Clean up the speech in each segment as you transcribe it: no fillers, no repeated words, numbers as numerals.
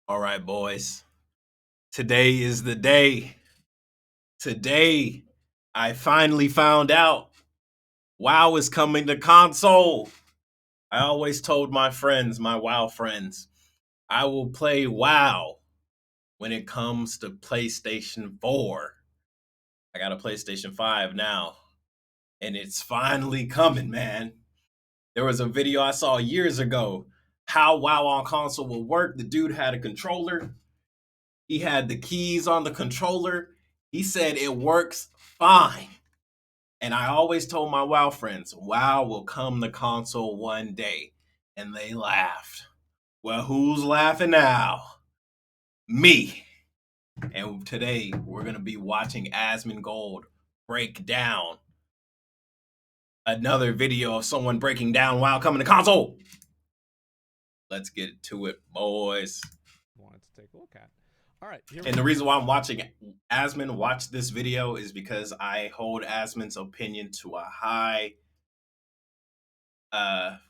All right, boys. Today is the day. Today, I finally found out WoW is coming to console. I always told my friends, my WoW friends, I will play WoW when it comes to PlayStation 4. I got a PlayStation 5 now, and it's finally coming, man. There was a video I saw years ago how WoW on console will work. The dude had a controller. He had the keys on the controller. He said it works fine. And I always told my WoW friends, WoW will come to console one day. And they laughed. Well, who's laughing now? Me. And today we're going to be watching Asmongold break down another video of someone breaking down WoW coming to console. Let's get to it, boys. Wanted to take a look at. All right. And the reason why I'm watching Asmon watch this video is because I hold Asmon's opinion to a high,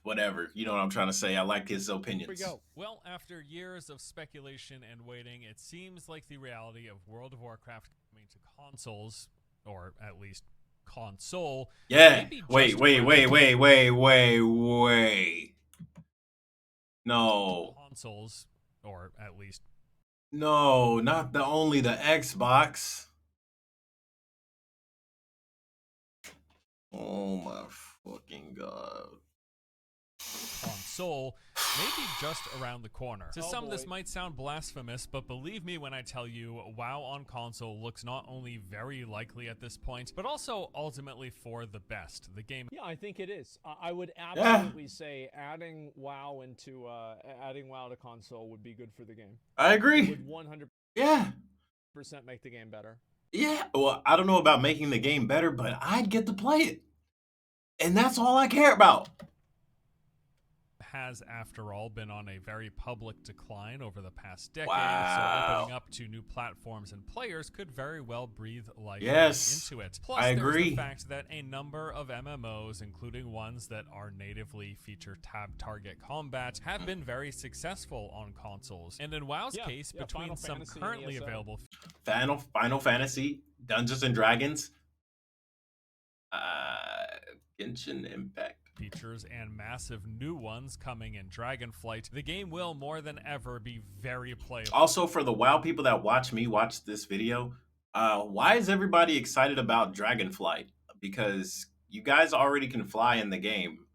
whatever. You know what I'm trying to say. I like his opinions. Here we go. Well, after years of speculation and waiting, it seems like the reality of World of Warcraft coming to consoles, or at least console. Yeah. Wait. No. Consoles, or at least. No, not only the Xbox. Oh my fucking god. Console may be just around the corner. To some, this might sound blasphemous, but believe me when I tell you, WoW on console looks not only very likely at this point, but also ultimately for the best. The game. Yeah, I think it is. I would absolutely say adding WoW to console would be good for the game. I agree. It would 100% Yeah. make the game better. Yeah. Well, I don't know about making the game better, but I'd get to play it. And that's all I care about. Has, after all, been on a very public decline over the past decade, Wow. so opening up to new platforms and players could very well breathe life into it. Plus, I there's agree. the fact that a number of MMOs, including ones that are natively feature tab target combat, have been very successful on consoles. And in WoW's case, between some currently available Final Fantasy, Dungeons and Dragons, Genshin Impact features and massive new ones coming in Dragonflight, the game will more than ever be very playable. Also, for the WoW people that watch me watch this video, why is everybody excited about Dragonflight? Because you guys already can fly in the game.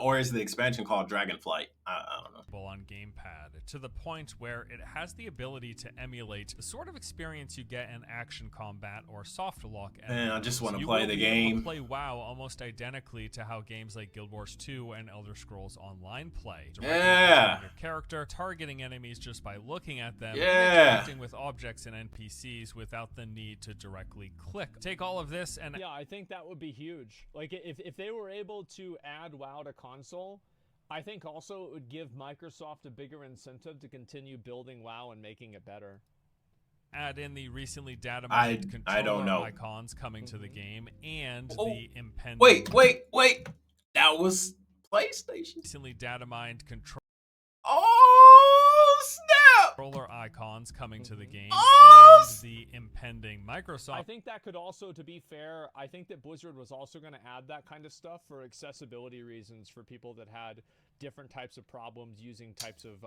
Or is the expansion called Dragonflight? I don't know. On gamepad, to the point where it has the ability to emulate the sort of experience you get in action combat or soft lock. Man, I just want to play the game. Play WoW almost identically to how games like Guild Wars 2 and Elder Scrolls Online play. Yeah. Your character, targeting enemies just by looking at them, interacting with objects and NPCs without the need to directly click. Take all of this and yeah, I think that would be huge. Like if they were able to add WoW to console, I think also it would give Microsoft a bigger incentive to continue building WoW and making it better. Add in the recently data mined controller icons coming to the game and the impending. Wait. That was PlayStation. Recently data mined controller. Oh snap! Controller icons coming to the game and the impending Microsoft. I think that could also, to be fair, I think that Blizzard was also going to add that kind of stuff for accessibility reasons for people that had different types of problems using types of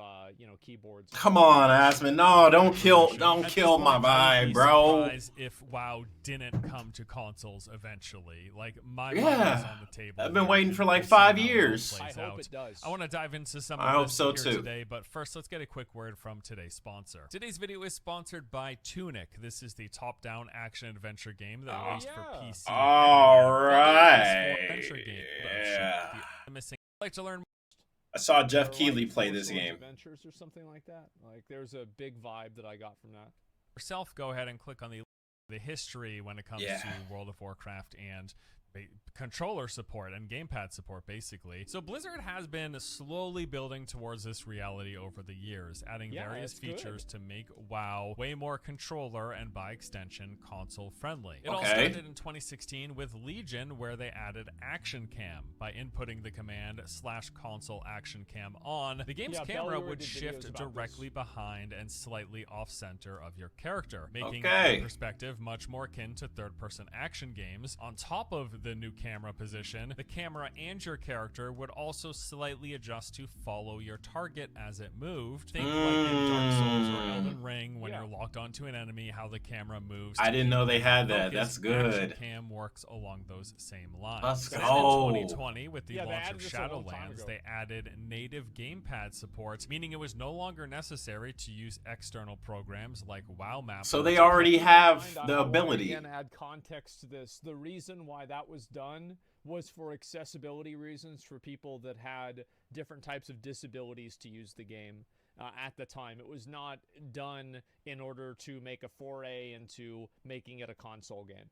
keyboards. Come on, Asmon. No, don't kill my vibe, bro. If WoW didn't come to consoles eventually, like my mind is on the table. I've been waiting for like 5 years. I hope it does. I want to dive into some I of hope this so here too. today, but first let's get a quick word from today's sponsor. Today's video is sponsored by Tunic. This is the top-down action adventure game that released for PC. All right. Yeah. Missing. Like to learn. I saw Jeff Keighley play this game. Adventures or something like that. Like there's a big vibe that I got from that. Yourself, go ahead and click on the history when it comes to World of Warcraft and controller support and gamepad support, basically. So Blizzard has been slowly building towards this reality over the years, adding various features to make WoW way more controller and, by extension, console friendly. It all started in 2016 with Legion, where they added Action Cam. By inputting the command /console action cam on, the game's camera would shift directly behind and slightly off-center of your character, making the perspective much more akin to third-person action games. On top of the new camera position, the camera and your character would also slightly adjust to follow your target as it moved. Think like in Dark Souls or Elden Ring, when you're locked onto an enemy, how the camera moves. I didn't know they had that. That's good. Action Cam works along those same lines. Let's go. And in 2020, with the launch of Shadowlands, they added native gamepad support, meaning it was no longer necessary to use external programs like WoW Map. So they already have the ability. Again, add context to this. The reason why that was done was for accessibility reasons for people that had different types of disabilities to use the game at the time. It was not done in order to make a foray into making it a console game.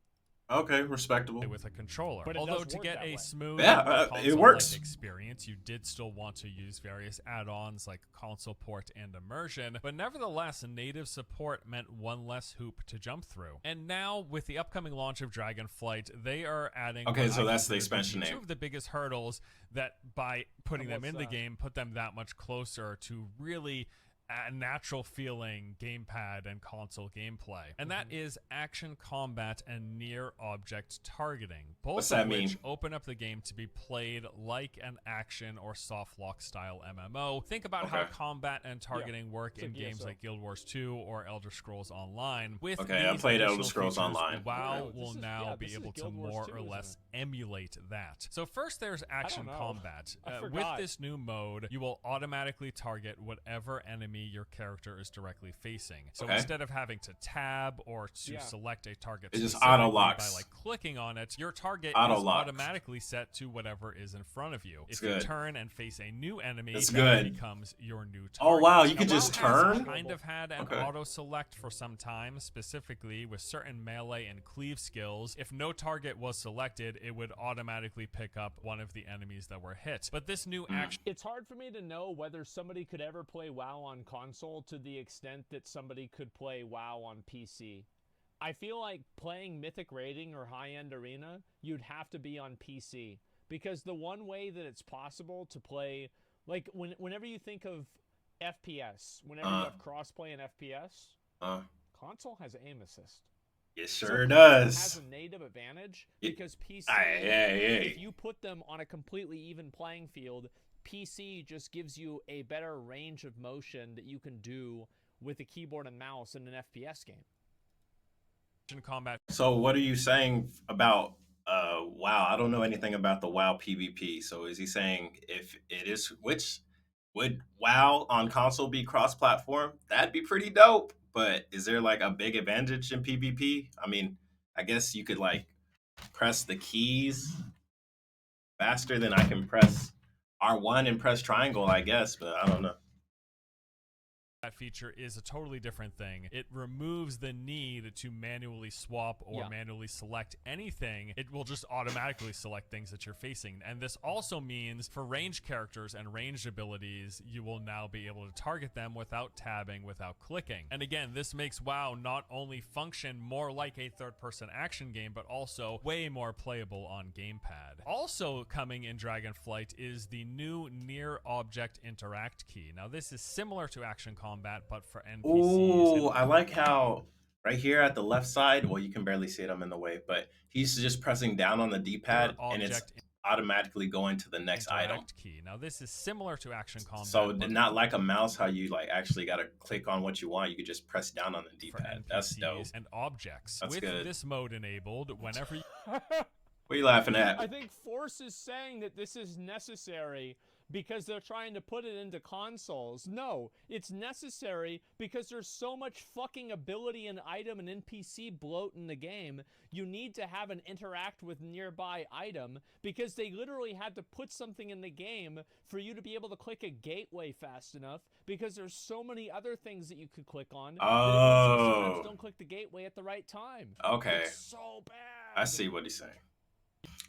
Okay, respectable. With a controller. Although to get a smooth it works experience, you did still want to use various add-ons like console port and immersion, but nevertheless, native support meant one less hoop to jump through. And now, with the upcoming launch of Dragonflight, they are adding so that's the expansion name. Two of the biggest hurdles that, by putting them in the game, put them that much closer to really a natural feeling gamepad and console gameplay, and that is action combat and near object targeting, both of which open up the game to be played like an action or soft lock style MMO. Think about how combat and targeting work in games like Guild Wars 2 or Elder Scrolls Online. With I played Elder Scrolls Online. WoW will now be able to more or less emulate that. So first there's action combat. With this new mode, you will automatically target whatever enemy your character is directly facing. So instead of having to tab or to select a target, it just auto locks by clicking on it. Your target is automatically set to whatever is in front of you. If you turn and face a new enemy, that becomes your new target. Oh wow, you can just turn? Kind of had an auto select for some time, specifically with certain melee and cleave skills. If no target was selected, it would automatically pick up one of the enemies that were hit. But this new action... It's hard for me to know whether somebody could ever play WoW on console to the extent that somebody could play WoW on PC. I feel like playing Mythic Raiding or High-End Arena, you'd have to be on PC. Because the one way that it's possible to play... Like, whenever you think of FPS, whenever you have crossplay in FPS, console has aim assist. It sure does. It has a native advantage because PC, if you put them on a completely even playing field, PC just gives you a better range of motion that you can do with a keyboard and mouse in an FPS game. Combat. So what are you saying about WoW? I don't know anything about the WoW PvP. So is he saying if it is, which would WoW on console be cross-platform? That'd be pretty dope. But is there like a big advantage in PvP? I mean, I guess you could like press the keys faster than I can press R1 and press triangle, I guess, but I don't know. That feature is a totally different thing. It removes the need to manually swap or manually select anything. It will just automatically select things that you're facing. And this also means for ranged characters and ranged abilities, you will now be able to target them without tabbing, without clicking. And again, this makes WoW not only function more like a third-person action game, but also way more playable on gamepad. Also coming in Dragonflight is the new Near Object Interact key. Now this is similar to Action Combat, but for NPCs. Ooh, I like how right here at the left side, well, you can barely see it, I'm in the way, but he's just pressing down on the D-pad and it's automatically going to the next item. Key. Now this is similar to Action Combat. So not like a mouse, how you like actually got to click on what you want. You could just press down on the D-pad. That's dope. And objects. That's With good. This mode enabled, whenever you... What are you laughing at? I think Force is saying that this is necessary because they're trying to put it into consoles. No, it's necessary because there's so much fucking ability and item and NPC bloat in the game. You need to have an interact with nearby item because they literally had to put something in the game for you to be able to click a gateway fast enough because there's so many other things that you could click on. Oh. Sometimes don't click the gateway at the right time. Okay. It's so bad. I see what he's saying.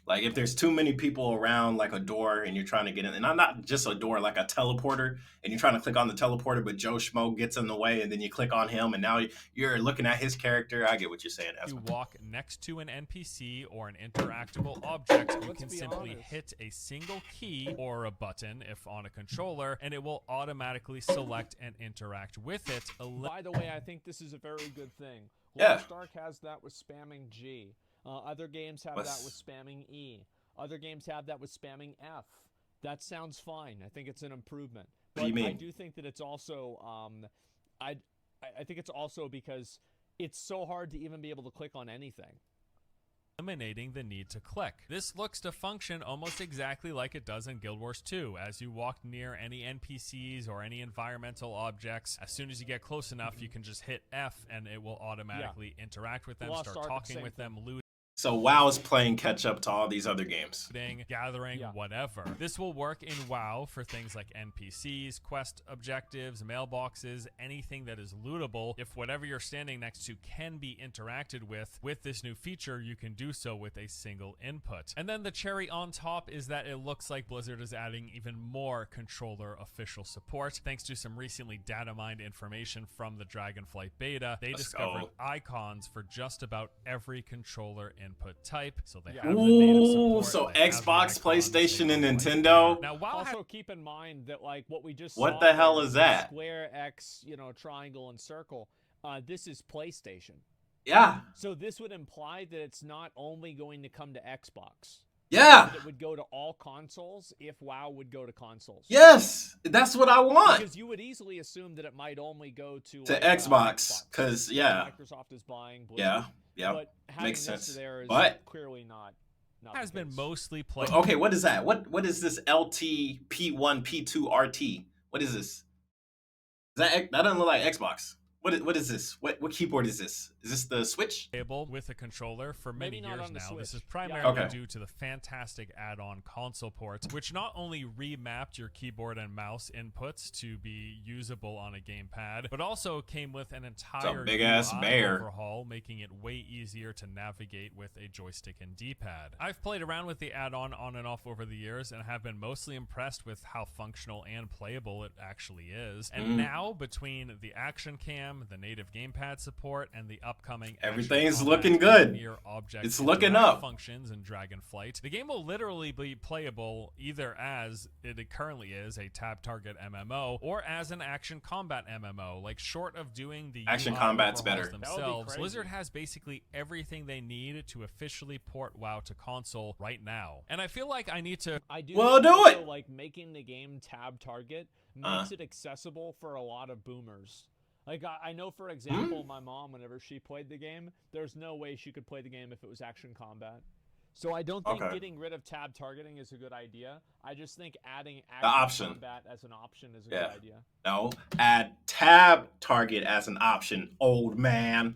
Like if there's too many people around like a door and you're trying to get in, and I'm not just a door, like a teleporter, and you're trying to click on the teleporter, but Joe Schmo gets in the way, and then you click on him, and now you're looking at his character. I get what you're saying. You walk next to an NPC or an interactable object, you can simply hit a single key or a button if on a controller, and it will automatically select and interact with it. By the way, I think this is a very good thing. Yeah. Lost Ark has that with spamming G. Other games have that with spamming E. Other games have that with spamming F. That sounds fine. I think it's an improvement. But what do you mean? I do think that it's also, I think it's also because it's so hard to even be able to click on anything. Eliminating the need to click. This looks to function almost exactly like it does in Guild Wars 2. As you walk near any NPCs or any environmental objects, as soon as you get close enough, you can just hit F and it will automatically interact with them, start talking with them, looting. So WoW is playing catch up to all these other games. Gathering, whatever. This will work in WoW for things like NPCs, quest objectives, mailboxes, anything that is lootable. If whatever you're standing next to can be interacted with this new feature, you can do so with a single input. And then the cherry on top is that it looks like Blizzard is adding even more controller official support. Thanks to some recently data mined information from the Dragonflight beta, they discovered icons for just about every controller input type, so they have the native support. So Xbox, PlayStation, and Nintendo. Now, WoW also keep in mind that like what we just what saw the hell is that? Square, X, triangle and circle. This is PlayStation. Yeah. So this would imply that it's not only going to come to Xbox. Yeah. It would go to all consoles if WoW would go to consoles. Yes, that's what I want. Because you would easily assume that it might only go to Xbox, because Microsoft is buying Blizzard. Yeah, but makes sense. There is but clearly not has been mostly played. Okay, what is that? What is this LT P1 P2 RT? What is this? That doesn't look like Xbox. What is this? What keyboard is this? Is this the Switch? With a controller for many years now. This is primarily due to the fantastic add-on console ports, which not only remapped your keyboard and mouse inputs to be usable on a gamepad, but also came with an entire big-ass bear overhaul, making it way easier to navigate with a joystick and D-pad. I've played around with the add-on on and off over the years and have been mostly impressed with how functional and playable it actually is. And now, between the action cam, the native gamepad support, and the upcoming everything's looking good. It's looking up. Functions in Dragonflight, the game will literally be playable either as it currently is, a tab target MMO, or as an action combat MMO. Like, short of doing the action combat's better themselves, Blizzard has basically everything they need to officially port WoW to console right now. And I feel like I need to do it. Like, making the game tab target makes it accessible for a lot of boomers. Like, I know, for example, my mom, whenever she played the game, there's no way she could play the game if it was action combat. So I don't think getting rid of tab targeting is a good idea. I just think adding action combat as an option is a good idea. No, add tab target as an option, old man.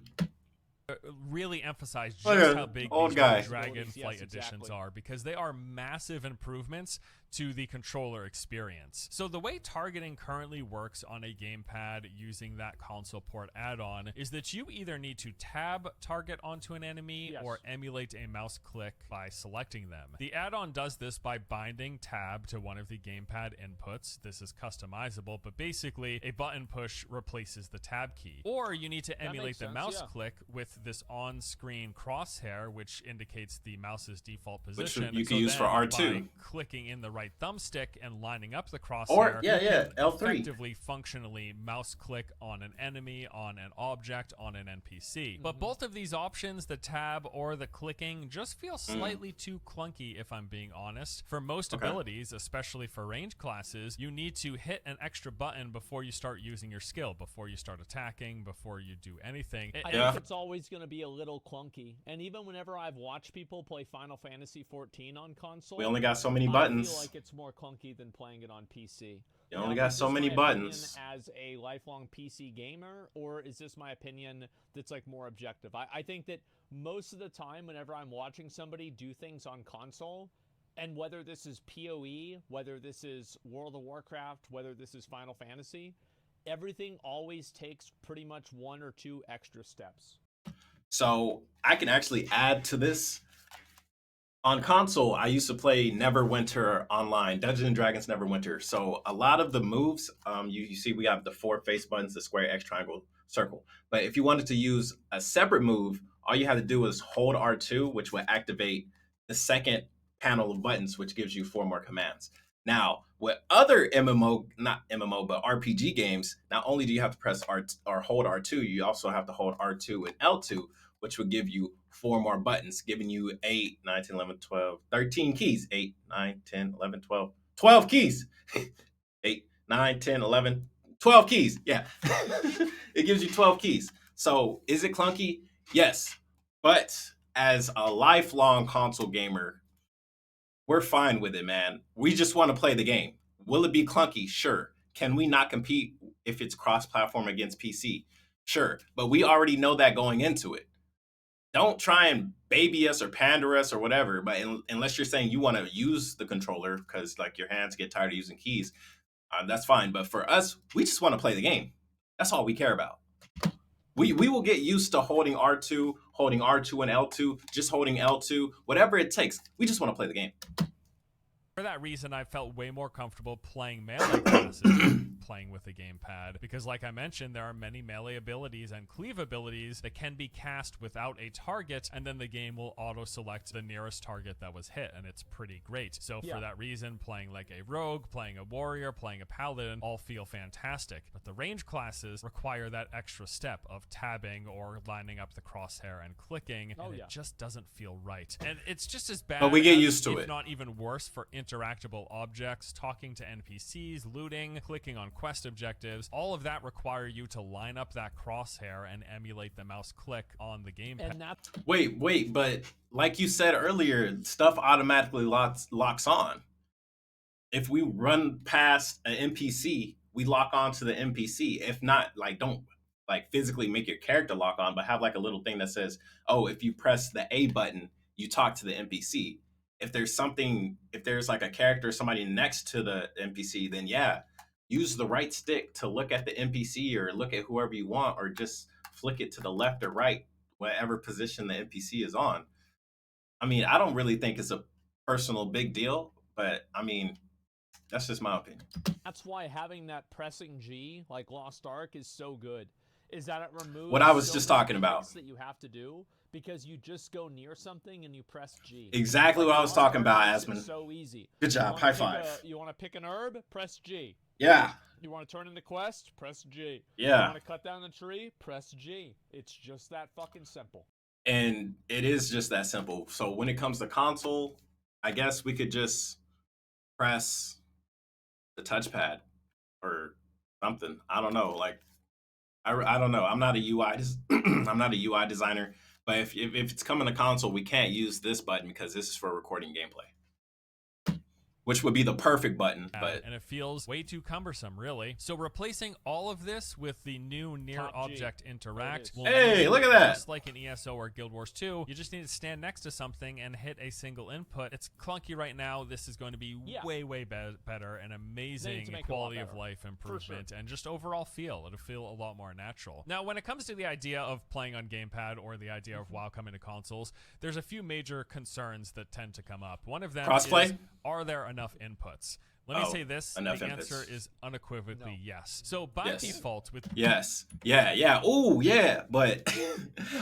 Really emphasize just how big these Dragonflight editions are, because they are massive improvements to the controller experience. So the way targeting currently works on a gamepad using that console port add-on is that you either need to tab target onto an enemy or emulate a mouse click by selecting them. The add-on does this by binding tab to one of the gamepad inputs. This is customizable, but basically a button push replaces the tab key. Or you need to emulate the mouse click with this on-screen crosshair, which indicates the mouse's default position. Which you can use for R2. By clicking in the right thumbstick and lining up the crosshair, or L3, effectively, functionally mouse click on an enemy, on an object, on an NPC. But both of these options, the tab or the clicking, just feel slightly too clunky, if I'm being honest. For most abilities, especially for range classes, you need to hit an extra button before you start using your skill, before you start attacking, before you do anything. I think it's always going to be a little clunky. And even whenever I've watched people play Final Fantasy 14 on console, we only got so many buttons. I feel like it's more clunky than playing it on PC. You only got so many buttons. As a lifelong PC gamer, or is this my opinion that's like more objective? I think that most of the time, whenever I'm watching somebody do things on console, and whether this is PoE, whether this is World of Warcraft, whether this is Final Fantasy, everything always takes pretty much 1 or 2 extra steps. So I can actually add to this On console, I used to play Neverwinter online, Dungeons and Dragons Neverwinter. So a lot of the moves, you see, we have the four face buttons, the square, X, triangle, circle. But if you wanted to use a separate move, all you had to do was hold R2, which would activate the second panel of buttons, which gives you four more commands. Now, with other MMO, not MMO, but RPG games, not only do you have to press R or hold R2, you also have to hold R2 and L2, which would give you four more buttons, giving you 8, 9, 10, 11, 12, 13 keys. 8, 9, 10, 11, 12, 12 keys. 8, 9, 10, 11, 12 keys. Yeah. It gives you 12 keys. So is it clunky? Yes. But as a lifelong console gamer, we're fine with it, man. We just want to play the game. Will it be clunky? Sure. Can we not compete if it's cross platform against PC? Sure. But we already know that going into it. Don't try and baby us or pander us or whatever. But unless you're saying you want to use the controller because like your hands get tired of using keys, that's fine. But for us, we just want to play the game. That's all we care about. We will get used to holding R2, holding R2 and L2, just holding L2, whatever it takes. We just want to play the game. For that reason, I felt way more comfortable playing melee classes than playing with a gamepad, because like I mentioned, there are many melee abilities and cleave abilities that can be cast without a target, and then the game will auto-select the nearest target that was hit, and it's pretty great. So for that reason, playing like a rogue, playing a warrior, playing a paladin, all feel fantastic. But the range classes require that extra step of tabbing or lining up the crosshair and clicking, and it just doesn't feel right. And it's just as bad, but we get used to it, if not even worse, for interactable objects, talking to NPCs, looting, clicking on quest objectives. All of that require you to line up that crosshair and emulate the mouse click on the gamepad. Wait, but like you said earlier, stuff automatically locks on. If we run past an NPC, we lock on to the NPC. If not, like don't like physically make your character lock on, but have like a little thing that says, oh, if you press the A button, you talk to the NPC. If there's like a character or somebody next to the NPC, then yeah, use the right stick to look at the NPC or look at whoever you want, or just flick it to the left or right, whatever position the NPC is on. I mean, I don't really think it's a personal big deal, but I mean, that's just my opinion. That's why having that pressing G, like Lost Ark, is so good. Is that it removes what I was just talking about that you have to do because you just go near something and you press G. Exactly what I was talking about, Asmon. So easy. Good job. High five. You want to pick an herb? Press G. Yeah. You want to turn in the quest? Press G. Yeah. You want to cut down the tree? Press G. It's just that fucking simple. And it is just that simple. So when it comes to console, I guess we could just press the touchpad or something. I don't know. Like, I don't know. I'm not a UI. I'm not a UI designer. But if it's coming to console, we can't use this button because this is for recording gameplay, which would be the perfect button. But and it feels way too cumbersome, really. So replacing all of this with the new near object interact. Hey, look at that! Just like in ESO or Guild Wars 2, you just need to stand next to something and hit a single input. It's clunky right now. This is going to be way better and amazing quality of life improvement and just overall feel. It'll feel a lot more natural. Now, when it comes to the idea of playing on gamepad or the idea of WoW coming to consoles, there's a few major concerns that tend to come up. One of them is, are there enough inputs? Let me say this, the answer is unequivocally yes. So by default with Yeah. Oh, yeah, but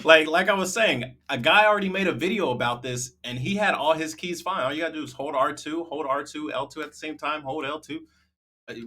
like I was saying, a guy already made a video about this and he had all his keys fine. All you got to do is hold R2, L2 at the same time, hold L2.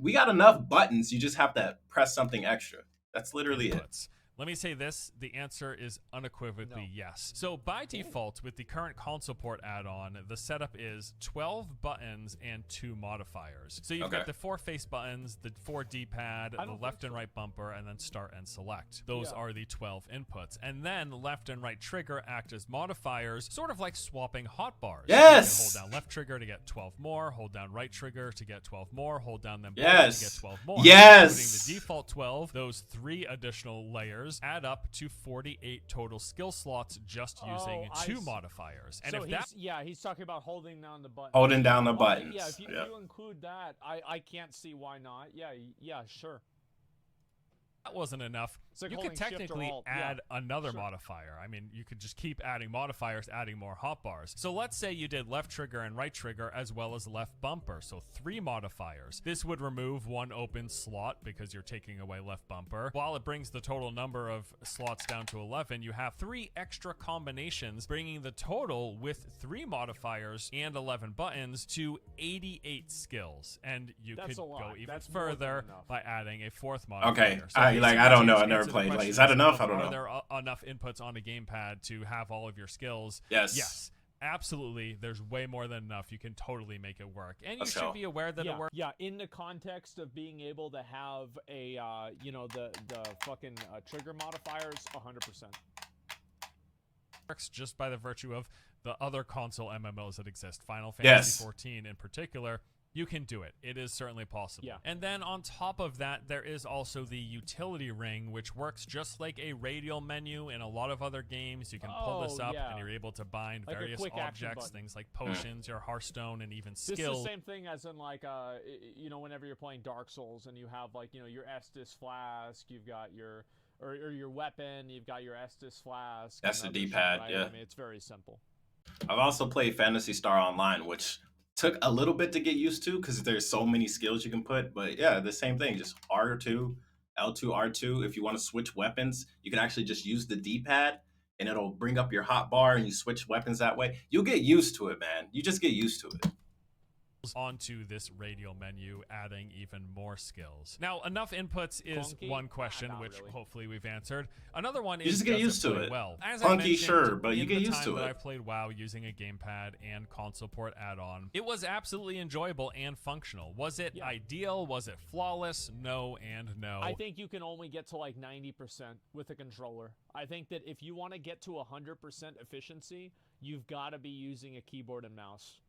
We got enough buttons, you just have to press something extra. That's literally it. Let me say this, the answer is unequivocally yes. So by default, with the current console port add-on, the setup is 12 buttons and 2 modifiers. So you've got the 4 face buttons, the 4 D-pad, the left and right bumper, and then start and select. Those are the 12 inputs. And then left and right trigger act as modifiers, sort of like swapping hotbars. Yes! You can hold down left trigger to get 12 more, hold down right trigger to get 12 more, hold down them both to get 12 more. Yes! Including the default 12, those 3 additional layers add up to 48 total skill slots just using 2 modifiers. And so if he's talking about holding down the button. Holding down the buttons. Yeah, if you include that, I can't see why not. Yeah, sure. that wasn't enough, It's like you holding could Shift or technically Alt. add another Sure. modifier. I mean, you could just keep adding modifiers, adding more hotbars. So let's say you did left trigger and right trigger as well as left bumper, so 3 modifiers. This would remove 1 open slot because you're taking away left bumper. While it brings the total number of slots down to 11, you have 3 extra combinations, bringing the total with 3 modifiers and 11 buttons to 88 skills. And you That's could a lot. go even That's more than further enough. by adding a 4th modifier. Okay, So I don't know. I basically, never to answer the played. Like, is questions that enough? of, I don't know. Are there enough inputs on a gamepad to have all of your skills? Yes. Yes. Absolutely, there's way more than enough. You can totally make it work, and you Let's should go. be aware that it works. Yeah, in the context of being able to have a, the fucking trigger modifiers, 100%. Works just by the virtue of the other console MMOs that exist. Final Yes. Fantasy 14 in particular, you can do it. It is certainly possible. Yeah. And then on top of that, there is also the utility ring, which works just like a radial menu in a lot of other games. You can pull this Oh, up yeah. and you're able to bind Like a various quick action objects, button. things like potions, your Hearthstone, and even This is skills. the same thing as in like whenever you're playing Dark Souls and you have like your Estus flask, you've got your or your weapon, you've got your Estus flask. That's and the other shit, D-pad, right? yeah. I mean, it's very simple. I've also played Phantasy Star Online, which took a little bit to get used to because there's so many skills you can put. But yeah, the same thing, just R2, L2, R2. If you want to switch weapons, you can actually just use the D-pad and it'll bring up your hot bar and you switch weapons that way. You'll get used to it, man. You just get used to it. Onto this radial menu, adding even more skills. Now, enough inputs is Clunky? one question, Not which really. hopefully we've answered. Another one You is just get does used to play it. well. As I Clunky, mentioned, sure, but you in get the used time to that it. I've played WoW using a gamepad and console port add-on, it was absolutely enjoyable and functional. Was it Yeah. ideal? Was it flawless? No and no. I think you can only get to like 90% with a controller. I think that if you want to get to 100% efficiency, you've got to be using a keyboard and mouse.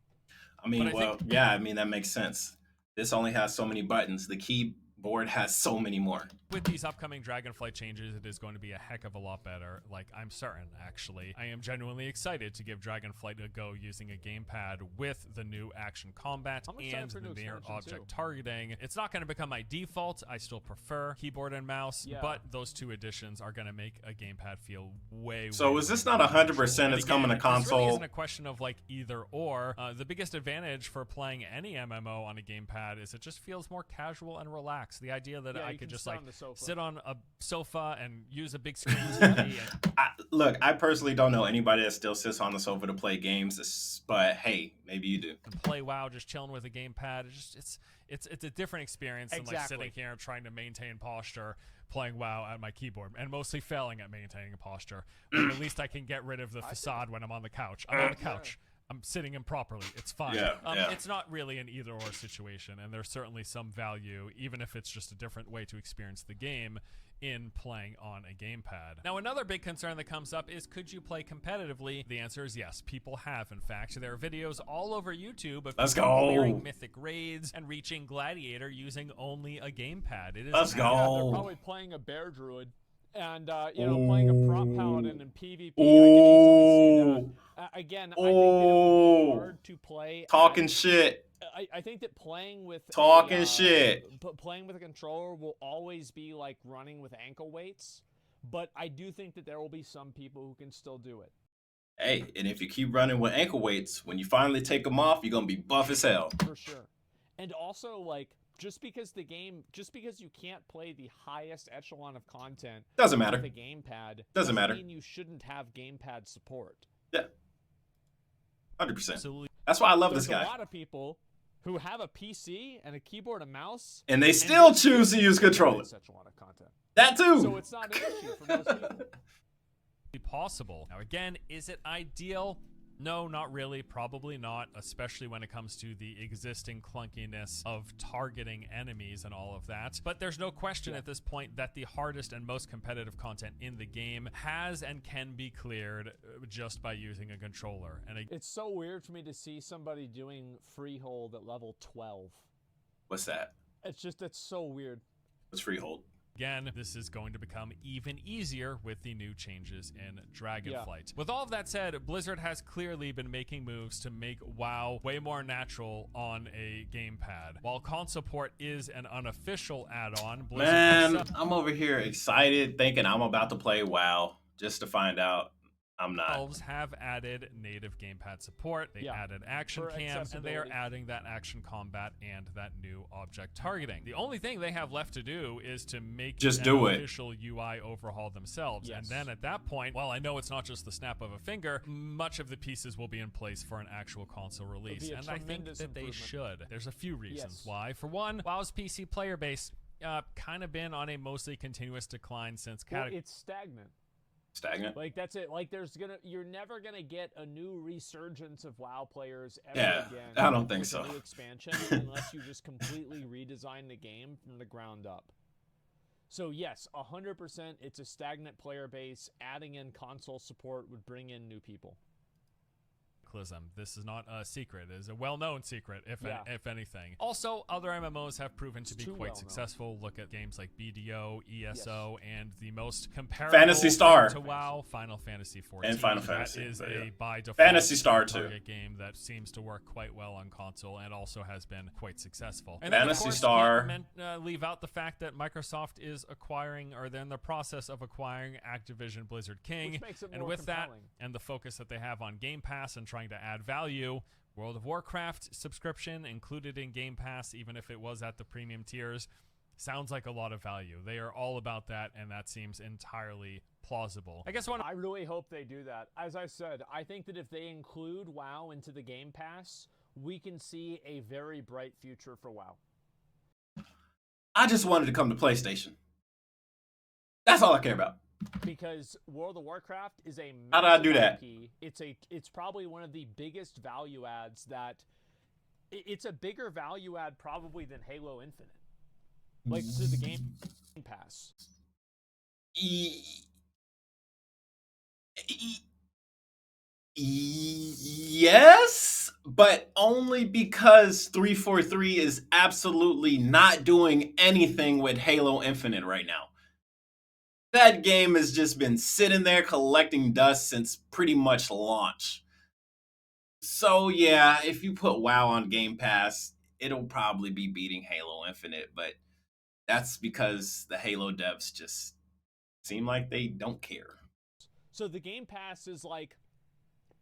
I mean, But I well, yeah, I mean, that makes sense. This only has so many buttons. The keyboard has so many more. With these upcoming Dragonflight changes, it is going to be a heck of a lot better. Like, I'm certain, actually. I am genuinely excited to give Dragonflight a go using a gamepad with the new action combat I'm excited and for the new near expansion, object too. targeting. It's not going to become my default. I still prefer keyboard and mouse, Yeah. but those 2 additions are going to make a gamepad feel way, So way, is way this not more 100% natural. And it's coming to again, This really console? isn't a question of like either or. The biggest advantage for playing any MMO on a gamepad is it just feels more casual and relaxed. The idea that Yeah, I you could can just sit like on the sofa. sit on a sofa and use a big screen TV and Look, I personally don't know anybody that still sits on the sofa to play games, but hey, maybe you do. play WoW just chilling with a gamepad. It's a different experience than like Exactly. sitting here trying to maintain posture playing WoW at my keyboard and mostly failing at maintaining a posture. But at least I can get rid of the facade when I'm on the couch. I'm on the couch. I'm sitting improperly. It's fine. Yeah, yeah. It's not really an either or situation, and there's certainly some value, even if it's just a different way to experience the game, in playing on a gamepad. Now, another big concern that comes up is, could you play competitively? The answer is yes. People have. In fact, there are videos all over YouTube of Let's people go. clearing mythic raids and reaching Gladiator using only a gamepad. It is Let's Yeah, they're go. probably playing a bear druid, and playing a prop paladin in PvP. I can Ooh. easily see that. Again, I think that it would be hard to play. Talking shit. I think that playing with playing with a controller will always be like running with ankle weights, but I do think that there will be some people who can still do it. Hey, and if you keep running with ankle weights, when you finally take them off, you're gonna be buff as hell. For sure. And also, like, just because you can't play the highest echelon of content Doesn't matter. with a gamepad Doesn't matter. mean you shouldn't have gamepad support. Yeah, 100%. absolutely That's why I love There's this guy. a lot of people who have a PC and a keyboard and mouse, And they still choose to use controller. Such a lot of content. That too. So it's not an issue for most people. possible. Now, again, is it ideal? No, not really. Probably not, especially when it comes to the existing clunkiness of targeting enemies and all of that. But there's no question at this point that the hardest and most competitive content in the game has and can be cleared just by using a controller. And It's so weird for me to see somebody doing freehold at level 12. What's that? It's so weird. What's freehold? Again, this is going to become even easier with the new changes in Dragonflight. With all of that said, Blizzard has clearly been making moves to make WoW way more natural on a gamepad. While console port is an unofficial add-on, Blizzard Man, I'm over here excited thinking I'm about to play WoW just to find out I'm not. Elves have added native gamepad support. They added action cam, and they are adding that action combat and that new object targeting. The only thing they have left to do is to make an official UI overhaul themselves. And then at that point, while I know it's not just the snap of a finger, much of the pieces will be in place for an actual console release. And I think that they should. There's a few reasons why. For one, WoW's PC player base kind of been on a mostly continuous decline since it's stagnant. Like that's it. Like you're never gonna get a new resurgence of WoW players ever again. I don't think so. A new expansion unless you just completely redesign the game from the ground up. So yes, 100%, it's a stagnant player base. Adding in console support would bring in new people. This is not a secret. It is a well-known secret, if anything. Also, other MMOs have proven to be quite successful. Look at games like BDO, ESO, and the most comparable Fantasy Star to WoW, Final Fantasy 14. And Final Fantasy. That is a by default Fantasy Star target game that seems to work quite well on console and also has been quite successful. And Fantasy Star. Leave out the fact that Microsoft is acquiring, or they're in the process of acquiring, Activision Blizzard King. Which makes it more and with compelling. that, and the focus that they have on Game Pass and trying to add value, World of Warcraft subscription included in Game Pass, even if it was at the premium tiers, sounds like a lot of value. They are all about that, and that seems entirely plausible. I really hope they do that. As I said, I think that if they include WoW into the Game Pass, we can see a very bright future for WoW. I just wanted to come to PlayStation. That's all I care about. Because World of Warcraft is a how did I do that? IP. It's probably one of the biggest value adds it's a bigger value add probably than Halo Infinite. Like to the Game Pass. Yes, but only because 343 is absolutely not doing anything with Halo Infinite right now. That game has just been sitting there collecting dust since pretty much launch. So yeah, if you put WoW on Game Pass, it'll probably be beating Halo Infinite, but that's because the Halo devs just seem like they don't care. So the Game Pass is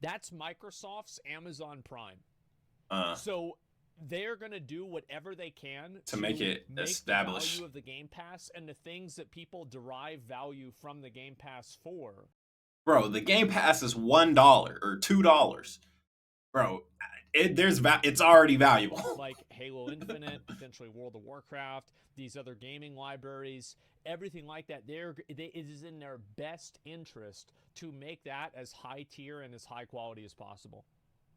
that's Microsoft's Amazon Prime. So they're going to do whatever they can to make it established. The value of the Game Pass and the things that people derive value from the Game Pass for. Bro, the Game Pass is $1 or $2. Bro, it's already valuable. Like Halo Infinite, potentially World of Warcraft, these other gaming libraries, everything like that. It is in their best interest to make that as high tier and as high quality as possible.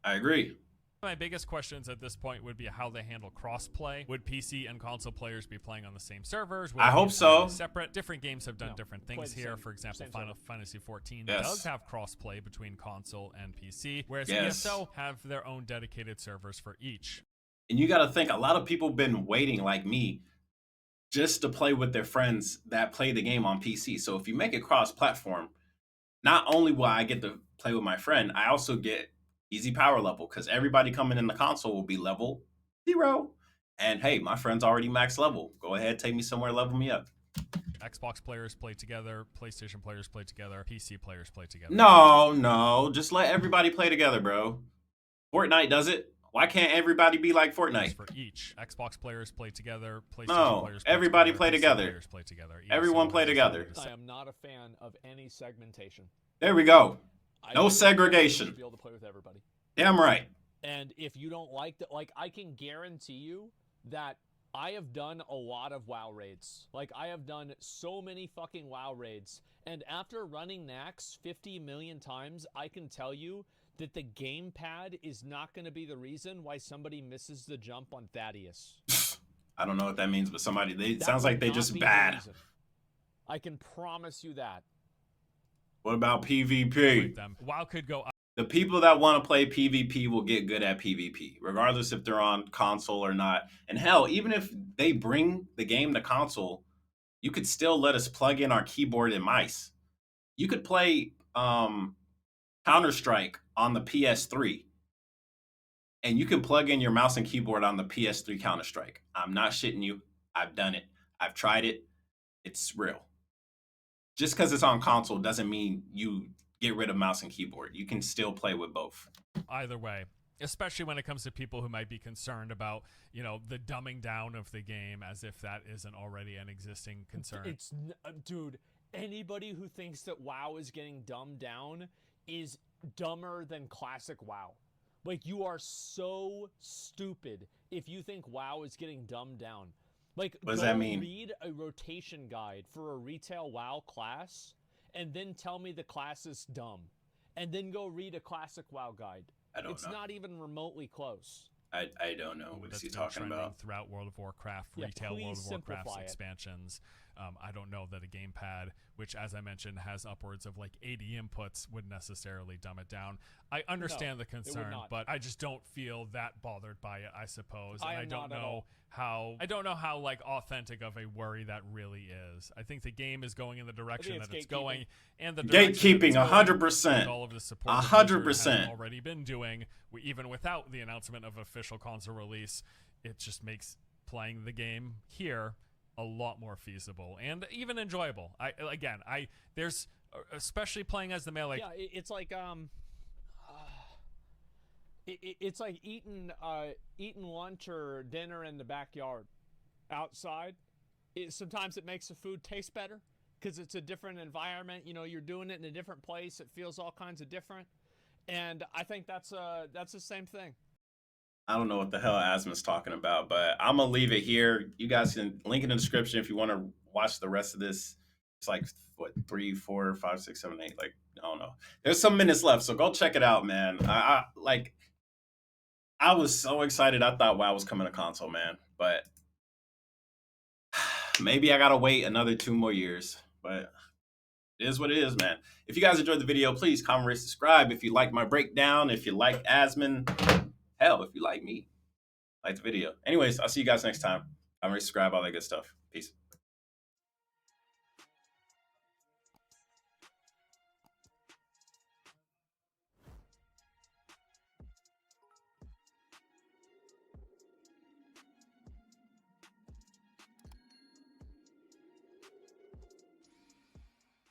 I agree. My biggest questions at this point would be how they handle cross-play. Would PC and console players be playing on the same servers? I hope so. Separate. Different games have done different things here. For example, Final Fantasy 14 does have cross-play between console and PC, whereas ESO have their own dedicated servers for each. And you got to think, a lot of people have been waiting, like me, just to play with their friends that play the game on PC. So if you make it cross-platform, not only will I get to play with my friend, I also get easy power level, because everybody coming in the console will be level 0. And hey, my friend's already max level. Go ahead, take me somewhere, level me up. Xbox players play together, PlayStation players play together, PC players play together. No, just let everybody play together, bro. Fortnite does it. Why can't everybody be like Fortnite? For each, Xbox players play together, PlayStation players play everybody together, play together. Players play together. Everyone play together. I am not a fan of any segmentation. There we go. No segregation. To be able to play with everybody. Damn right. And if you don't like that, I can guarantee you that I have done a lot of WoW raids. I have done so many fucking WoW raids. And after running Nax 50 million times, I can tell you that the gamepad is not going to be the reason why somebody misses the jump on Thaddeus. I don't know what that means, but sounds like they just bad. I can promise you that. What about PvP? WoW could go up. The people that want to play PvP will get good at PvP, regardless if they're on console or not. And hell, even if they bring the game to console, you could still let us plug in our keyboard and mice. You could play Counter-Strike on the PS3, and you can plug in your mouse and keyboard on the PS3 Counter-Strike. I'm not shitting you. I've done it. I've tried it. It's real. Just because it's on console doesn't mean you get rid of mouse and keyboard. You can still play with both. Either way, especially when it comes to people who might be concerned about, the dumbing down of the game, as if that isn't already an existing concern. Dude, anybody who thinks that WoW is getting dumbed down is dumber than classic WoW. Like, you are so stupid if you think WoW is getting dumbed down. Like, what does that mean? Read a rotation guide for a retail WoW class, and then tell me the class is dumb. And then go read a classic WoW guide. It's not even remotely close. I don't know what he's talking about. Throughout World of Warcraft, retail World of Warcraft expansions. I don't know that a gamepad, which, as I mentioned, has upwards of like 80 inputs, would necessarily dumb it down. I understand the concern, but I just don't feel that bothered by it, I suppose. And I don't know how like authentic of a worry that really is. I think the game is going in the direction that it's going, and the gatekeeping 100%. All of the support 100% already been doing, even without the announcement of official console release. It just makes playing the game here a lot more feasible and even enjoyable. There's especially playing as the melee. Yeah, it's like it's like eating lunch or dinner in the backyard. Outside, sometimes it makes the food taste better because it's a different environment. You're doing it in a different place. It feels all kinds of different, and I think that's the same thing. I don't know what the hell Asma's talking about, but I'm gonna leave it here. You guys can link in the description if you want to watch the rest of this. It's like 3, 4, 5, 6, 7, 8. Like, I don't know. There's some minutes left, so go check it out, man. I was so excited. I thought WoW was coming to console, man. But maybe I gotta wait another 2 more years. But it is what it is, man. If you guys enjoyed the video, please comment, rate, subscribe. If you like my breakdown, if you like Asman. Hell, if you like me, like the video. Anyways, I'll see you guys next time. I'm subscribe, all that good stuff. Peace.